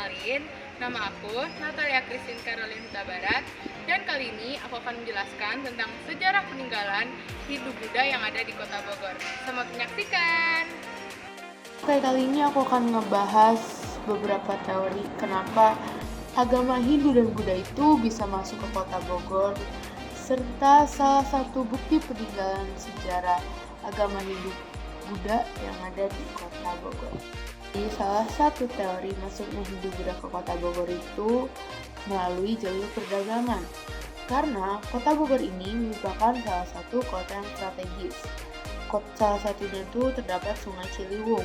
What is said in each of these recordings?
kenalin, nama aku Natalia Christine Caroline Huta Barat, dan kali ini aku akan menjelaskan tentang sejarah peninggalan Hindu Buddha yang ada di Kota Bogor. Selamat menyaksikan! Oke, kali ini aku akan ngebahas beberapa teori kenapa agama Hindu dan Buddha itu bisa masuk ke Kota Bogor, serta salah satu bukti peninggalan sejarah agama Hindu Buddha yang ada di Kota Bogor. Jadi salah satu teori masuknya Hindu Buddha ke Kota Bogor itu melalui jalur perdagangan. Karena Kota Bogor ini merupakan salah satu kota yang strategis. Salah satunya itu terdapat Sungai Ciliwung.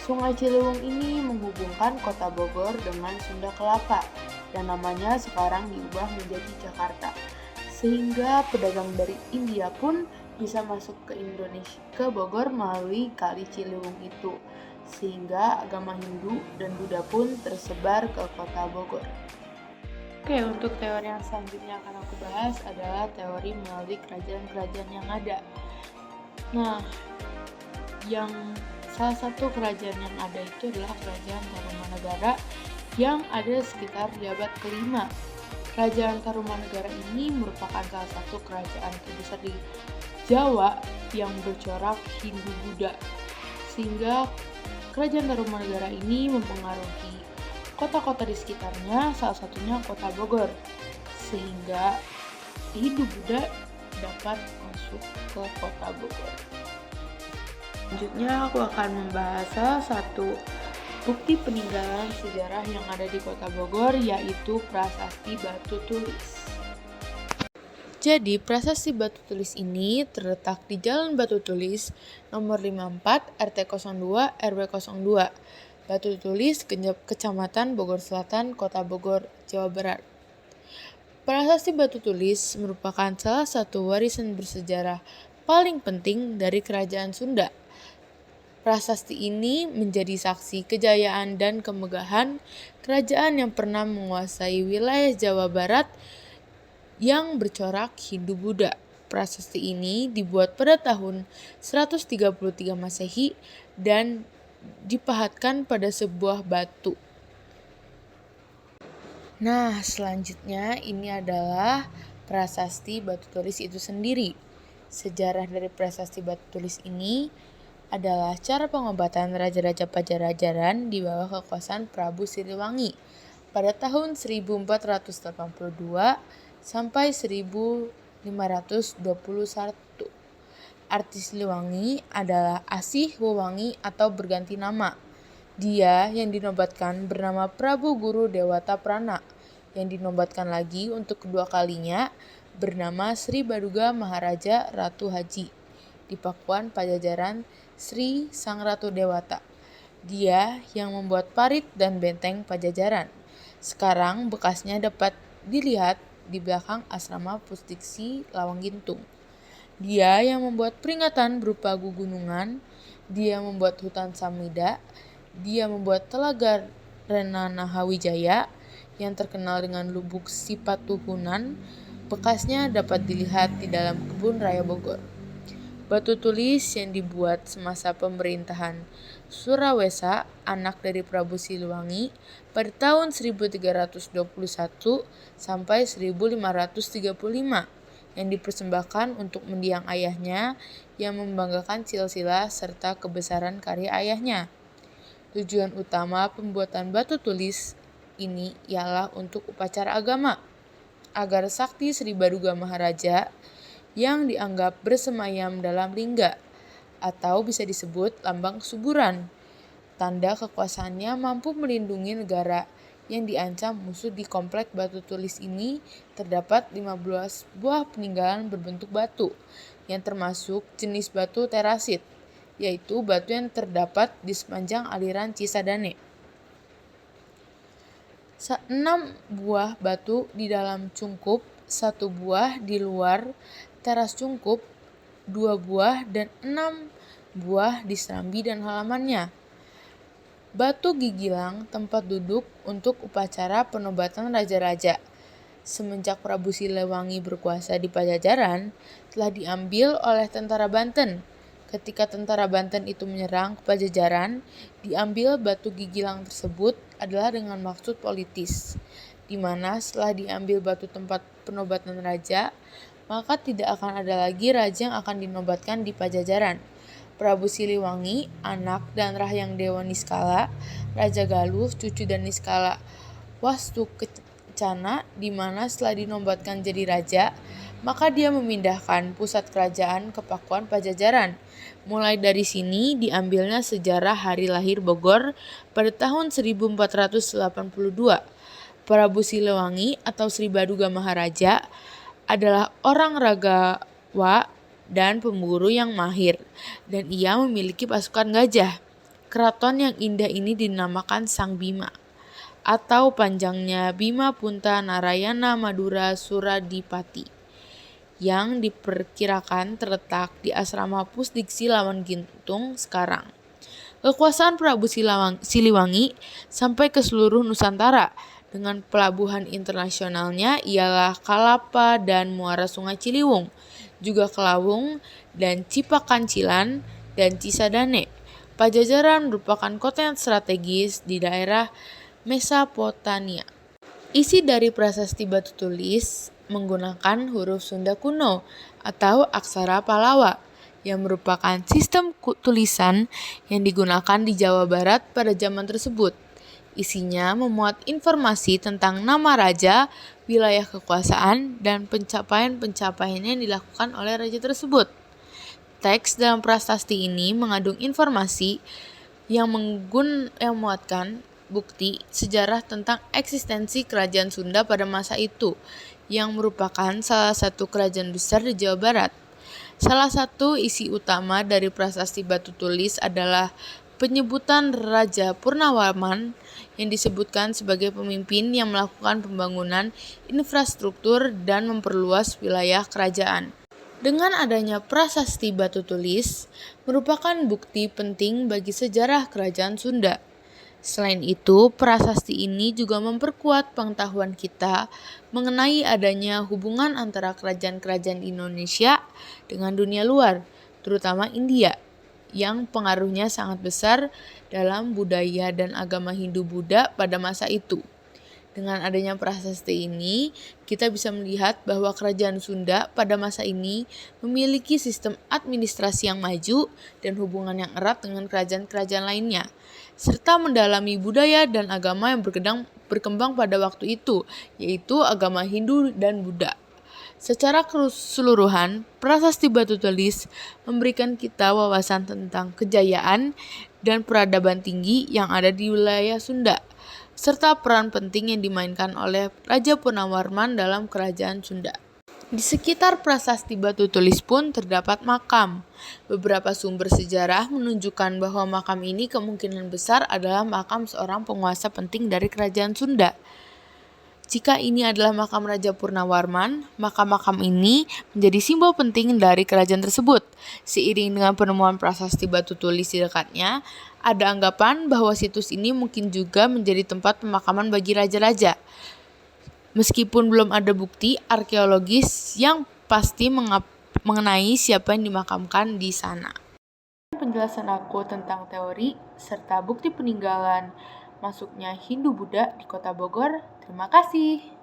Sungai Ciliwung ini menghubungkan Kota Bogor dengan Sunda Kelapa dan namanya sekarang diubah menjadi Jakarta. Sehingga pedagang dari India pun bisa masuk ke Indonesia, ke Bogor melalui Kali Ciliwung itu. Sehingga agama Hindu dan Buddha pun tersebar ke Kota Bogor. Oke, untuk teori yang selanjutnya akan aku bahas adalah teori melalui kerajaan-kerajaan yang ada. Nah, yang salah satu kerajaan yang ada itu adalah Kerajaan Tarumanagara yang ada sekitar di abad ke-5. Kerajaan Tarumanagara ini merupakan salah satu kerajaan terbesar di Jawa yang bercorak Hindu-Buddha. Sehingga Kerajaan Tarumanagara ini mempengaruhi kota-kota di sekitarnya, salah satunya Kota Bogor. Sehingga Hindu-Buddha dapat masuk ke Kota Bogor. Selanjutnya aku akan membahas salah satu bukti peninggalan sejarah yang ada di Kota Bogor, yaitu Prasasti Batu Tulis. Jadi, Prasasti Batu Tulis ini terletak di Jalan Batu Tulis nomor 54 RT 02 RW 02, Batu Tulis, Kecamatan Bogor Selatan, Kota Bogor, Jawa Barat. Prasasti Batu Tulis merupakan salah satu warisan bersejarah paling penting dari Kerajaan Sunda. Prasasti ini menjadi saksi kejayaan dan kemegahan kerajaan yang pernah menguasai wilayah Jawa Barat yang bercorak Hindu-Buddha. Prasasti ini dibuat pada tahun 133 Masehi dan dipahatkan pada sebuah batu. Nah, selanjutnya ini adalah Prasasti Batu Tulis itu sendiri. Sejarah dari Prasasti Batu Tulis ini adalah cara pengobatan Raja-Raja Pajajaran di bawah kekuasaan Prabu Siliwangi pada tahun 1482 sampai 1521. Arti Siliwangi adalah Asih Wewangi atau berganti nama. Dia yang dinobatkan bernama Prabu Guru Dewata Prana, yang dinobatkan lagi untuk kedua kalinya bernama Sri Baduga Maharaja Ratu Haji. Di Pakuan Pajajaran Sri Sang Ratu Dewata. Dia yang membuat parit dan benteng Pajajaran. Sekarang bekasnya dapat dilihat di belakang asrama Pustiksi Lawang Gintung. Dia yang membuat peringatan berupa gunungan, dia membuat hutan Samida, dia membuat telaga Renanahawijaya yang terkenal dengan Lubuk Sipatuhunan. Bekasnya dapat dilihat di dalam Kebun Raya Bogor. Batu tulis yang dibuat semasa pemerintahan Surawesa, anak dari Prabu Siliwangi, pada tahun 1321 sampai 1535, yang dipersembahkan untuk mendiang ayahnya yang membanggakan silsilah serta kebesaran karya ayahnya. Tujuan utama pembuatan batu tulis ini ialah untuk upacara agama, agar sakti Sri Baduga Maharaja yang dianggap bersemayam dalam lingga, atau bisa disebut lambang kesuburan. Tanda kekuasaannya mampu melindungi negara yang diancam musuh. Di komplek batu tulis ini terdapat 15 buah peninggalan berbentuk batu, yang termasuk jenis batu terasit, yaitu batu yang terdapat di sepanjang aliran Cisadane. 6 buah batu di dalam cungkup, 1 buah di luar teras cungkup, 2 buah dan 6 buah di serambi dan halamannya. Batu Gigilang tempat duduk untuk upacara penobatan raja-raja. Semenjak Prabu Siliwangi berkuasa di Pajajaran, telah diambil oleh tentara Banten. Ketika tentara Banten itu menyerang ke Pajajaran, diambil batu gigilang tersebut adalah dengan maksud politis, di mana setelah diambil batu tempat penobatan raja, maka tidak akan ada lagi raja yang akan dinobatkan di Pajajaran. Prabu Siliwangi, anak dan Rahyang Dewa Niskala, Raja Galuh, cucu dan Niskala Wastukencana, di mana setelah dinobatkan jadi raja, maka dia memindahkan pusat kerajaan ke Pakuan Pajajaran. Mulai dari sini diambilnya sejarah hari lahir Bogor pada tahun 1482. Prabu Siliwangi atau Sri Baduga Maharaja adalah orang ragawa dan pemburu yang mahir, dan ia memiliki pasukan gajah. Keraton yang indah ini dinamakan Sang Bima, atau panjangnya Bima Punta Narayana Madura Suradipati, yang diperkirakan terletak di asrama Pusdiksi Lawan Gintung sekarang. Kekuasaan Prabu Siliwangi sampai ke seluruh Nusantara dengan pelabuhan internasionalnya ialah Kalapa dan Muara Sungai Ciliwung, juga Kelawung dan Cipakancilan dan Cisadane. Pajajaran merupakan kota yang strategis di daerah Mesopotamia. Isi dari prasasti batu tulis menggunakan huruf Sunda kuno atau aksara Pallawa, yang merupakan sistem tulisan yang digunakan di Jawa Barat pada zaman tersebut. Isinya memuat informasi tentang nama raja, wilayah kekuasaan, dan pencapaian-pencapaian yang dilakukan oleh raja tersebut. Teks dalam prasasti ini mengandung informasi yang memuatkan bukti sejarah tentang eksistensi kerajaan Sunda pada masa itu, yang merupakan salah satu kerajaan besar di Jawa Barat. Salah satu isi utama dari prasasti batu tulis adalah penyebutan Raja Purnawarman yang disebutkan sebagai pemimpin yang melakukan pembangunan infrastruktur dan memperluas wilayah kerajaan. Dengan adanya prasasti batu tulis merupakan bukti penting bagi sejarah kerajaan Sunda. Selain itu, prasasti ini juga memperkuat pengetahuan kita mengenai adanya hubungan antara kerajaan-kerajaan Indonesia dengan dunia luar, terutama India, yang pengaruhnya sangat besar dalam budaya dan agama Hindu-Buddha pada masa itu. Dengan adanya prasasti ini, kita bisa melihat bahwa kerajaan Sunda pada masa ini memiliki sistem administrasi yang maju dan hubungan yang erat dengan kerajaan-kerajaan lainnya, serta mendalami budaya dan agama yang berkembang pada waktu itu, yaitu agama Hindu dan Buddha. Secara keseluruhan, prasasti batu tulis memberikan kita wawasan tentang kejayaan dan peradaban tinggi yang ada di wilayah Sunda, serta peran penting yang dimainkan oleh Raja Purnawarman dalam kerajaan Sunda. Di sekitar prasasti batu tulis pun terdapat makam. Beberapa sumber sejarah menunjukkan bahwa makam ini kemungkinan besar adalah makam seorang penguasa penting dari kerajaan Sunda. Jika ini adalah makam Raja Purnawarman, maka makam ini menjadi simbol penting dari kerajaan tersebut. Seiring dengan penemuan prasasti batu tulis di dekatnya, ada anggapan bahwa situs ini mungkin juga menjadi tempat pemakaman bagi raja-raja. Meskipun belum ada bukti arkeologis yang pasti mengenai siapa yang dimakamkan di sana. Penjelasan aku tentang teori serta bukti peninggalan masuknya Hindu-Buddha di Kota Bogor. Terima kasih.